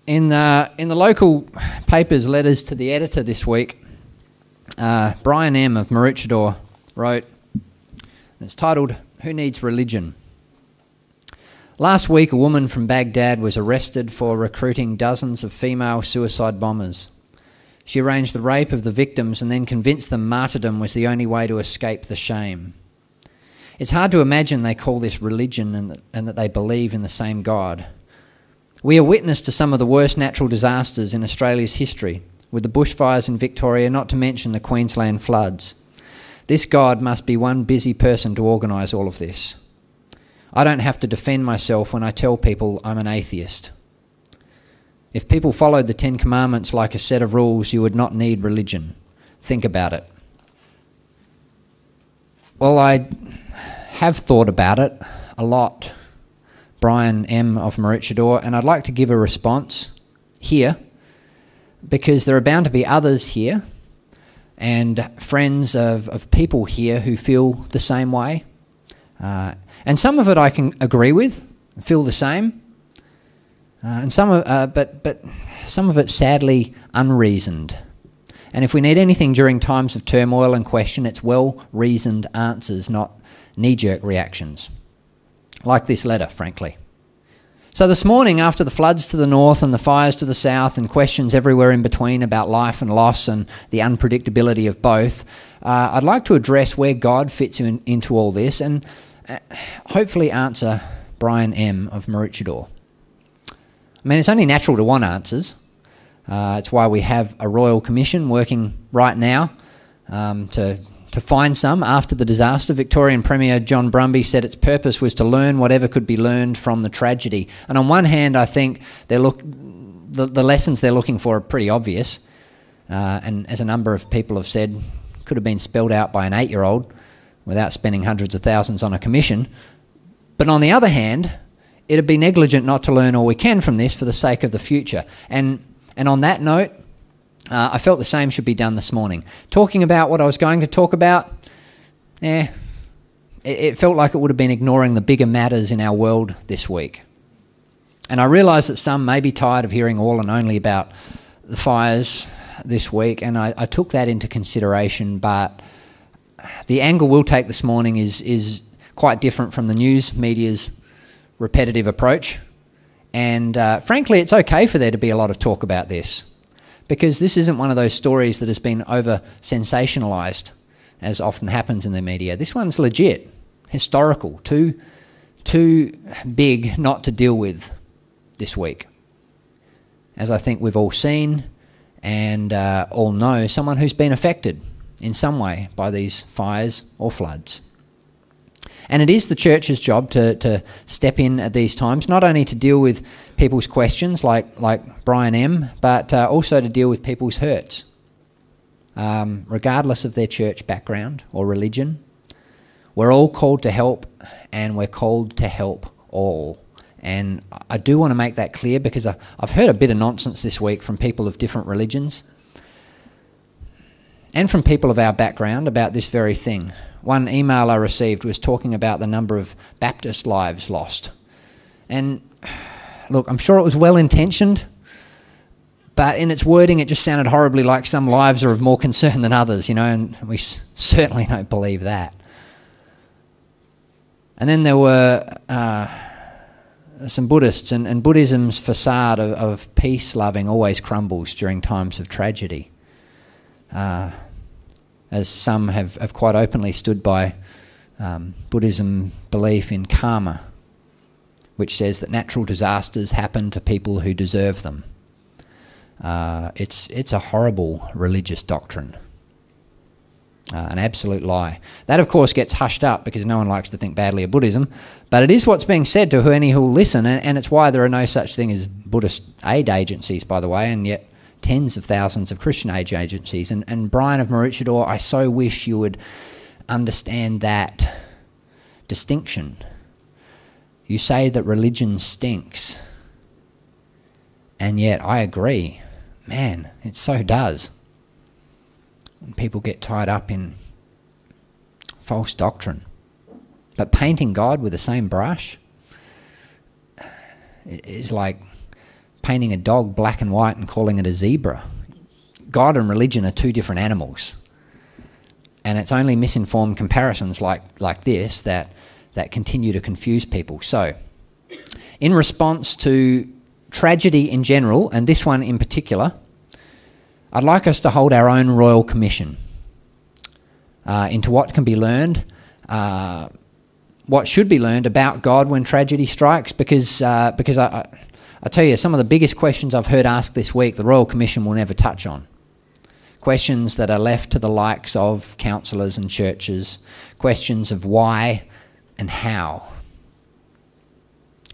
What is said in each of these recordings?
In the local paper's letters to the editor this week, Brian M. of Maroochydore wrote, it's titled, "Who Needs Religion?" Last week, a woman from Baghdad was arrested for recruiting dozens of female suicide bombers. She arranged the rape of the victims and then convinced them martyrdom was the only way to escape the shame. It's hard to imagine they call this religion and that they believe in the same God. We are witness to some of the worst natural disasters in Australia's history, with the bushfires in Victoria, not to mention the Queensland floods. This God must be one busy person to organise all of this. I don't have to defend myself when I tell people I'm an atheist. If people followed the Ten Commandments like a set of rules, you would not need religion. Think about it. Well, I have thought about it a lot, Brian M. of Maroochydore, and I'd like to give a response here, because there are bound to be others here and friends of people here who feel the same way. And some of it I can agree with, feel the same, and but some of it sadly unreasoned. And if we need anything during times of turmoil and question, it's well-reasoned answers, not knee-jerk reactions. Like this letter, frankly. So this morning, after the floods to the north and the fires to the south and questions everywhere in between about life and loss and the unpredictability of both, I'd like to address where God fits into all this and hopefully answer Brian M. of Maroochydore. I mean, it's only natural to want answers. It's why we have a Royal Commission working right now to find some after the disaster. Victorian Premier John Brumby said its purpose was to learn whatever could be learned from the tragedy. And on one hand, I think the lessons they're looking for are pretty obvious, and as a number of people have said, could have been spelled out by an 8-year-old without spending hundreds of thousands on a commission. But on the other hand, it'd be negligent not to learn all we can from this for the sake of the future. And on that note, I felt the same should be done this morning. Talking about what I was going to talk about, it felt like it would have been ignoring the bigger matters in our world this week. And I realise that some may be tired of hearing all and only about the fires this week, and I took that into consideration, but the angle we'll take this morning is quite different from the news media's repetitive approach. And frankly, it's okay for there to be a lot of talk about this, because this isn't one of those stories that has been over-sensationalised, as often happens in the media. This one's legit, historical, too big not to deal with this week. As I think we've all seen and all know, someone who's been affected in some way by these fires or floods. And it is the church's job to step in at these times, not only to deal with people's questions like Brian M., but also to deal with people's hurts, regardless of their church background or religion. We're all called to help, and we're called to help all. And I do want to make that clear, because I've heard a bit of nonsense this week from people of different religions and from people of our background about this very thing. One email I received was talking about the number of Baptist lives lost. And look, I'm sure it was well-intentioned, but in its wording it just sounded horribly like some lives are of more concern than others, you know, and we certainly don't believe that. And then there were some Buddhists, and Buddhism's facade of peace-loving always crumbles during times of tragedy. As some have quite openly stood by Buddhism belief in karma, which says that natural disasters happen to people who deserve them. It's a horrible religious doctrine, an absolute lie. That, of course, gets hushed up because no one likes to think badly of Buddhism, but it is what's being said to any who will listen, and it's why there are no such thing as Buddhist aid agencies, by the way, and yet tens of thousands of Christian aid agencies. And Brian of Maroochydore, I so wish you would understand that distinction. You say that religion stinks, and yet I agree. Man, it so does. When people get tied up in false doctrine. But painting God with the same brush is like painting a dog black and white and calling it a zebra. God and religion are two different animals. And it's only misinformed comparisons like this that continue to confuse people. So, in response to tragedy in general, and this one in particular, I'd like us to hold our own royal commission into what can be learned, what should be learned about God when tragedy strikes, because I tell you, some of the biggest questions I've heard asked this week, the Royal Commission will never touch on. Questions that are left to the likes of councillors and churches, questions of why and how.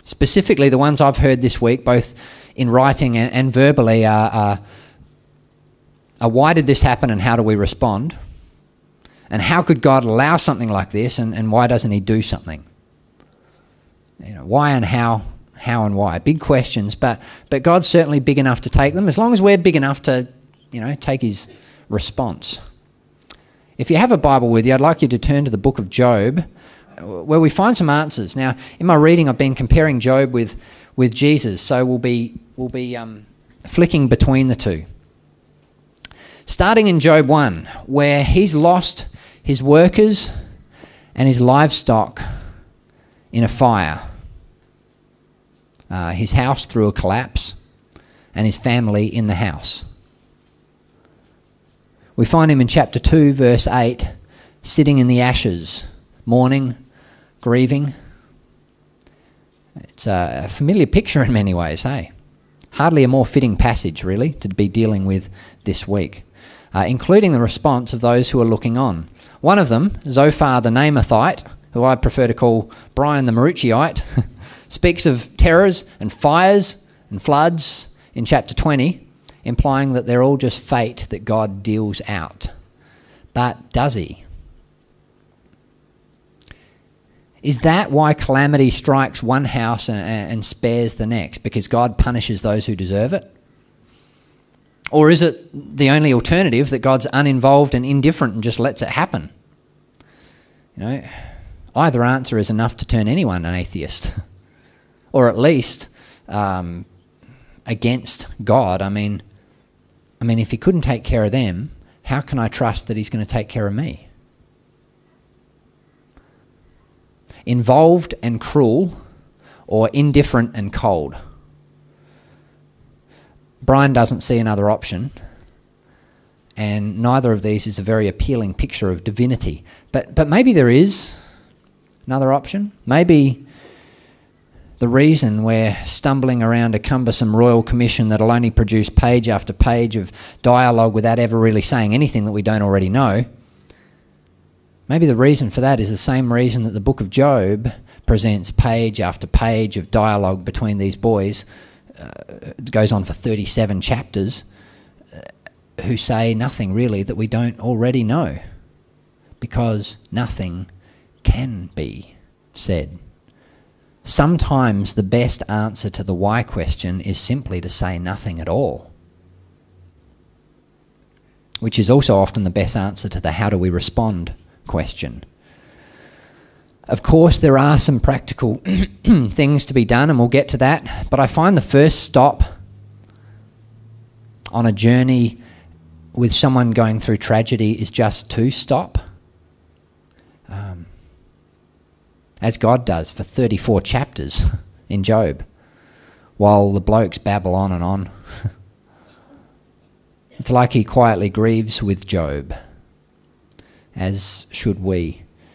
Specifically, the ones I've heard this week, both in writing and verbally, are why did this happen and how do we respond? And how could God allow something like this, and why doesn't he do something? You know, why and how and why. Big questions, but God's certainly big enough to take them, as long as we're big enough to, take his response. If you have a Bible with you, I'd like you to turn to the book of Job, where we find some answers. Now, in my reading, I've been comparing Job with Jesus, so we'll be flicking between the two. Starting in Job 1, where he's lost his workers and his livestock in a fire, his house through a collapse, and his family in the house. We find him in chapter 2, verse 8, sitting in the ashes, mourning, grieving. It's a familiar picture in many ways, hey? Hardly a more fitting passage, really, to be dealing with this week, including the response of those who are looking on. One of them, Zophar the Naamathite, who I prefer to call Brian the Marucciite, speaks of terrors and fires and floods in chapter 20, implying that they're all just fate that God deals out. But does he? Is that why calamity strikes one house and spares the next? Because God punishes those who deserve it? Or is it the only alternative that God's uninvolved and indifferent and just lets it happen? Either answer is enough to turn anyone an atheist. Or at least against God. I mean, if he couldn't take care of them, how can I trust that he's going to take care of me? Involved and cruel, or indifferent and cold? Brian doesn't see another option, and neither of these is a very appealing picture of divinity. But maybe there is another option. Maybe the reason we're stumbling around a cumbersome royal commission that'll only produce page after page of dialogue without ever really saying anything that we don't already know, maybe the reason for that is the same reason that the book of Job presents page after page of dialogue between these boys. It goes on for 37 chapters, who say nothing really that we don't already know, because nothing can be said. Sometimes the best answer to the why question is simply to say nothing at all, which is also often the best answer to the how do we respond question. Of course, there are some practical things to be done, and we'll get to that, but I find the first stop on a journey with someone going through tragedy is just to stop. As God does for 34 chapters in Job, while the blokes babble on and on. It's like he quietly grieves with Job, as should we.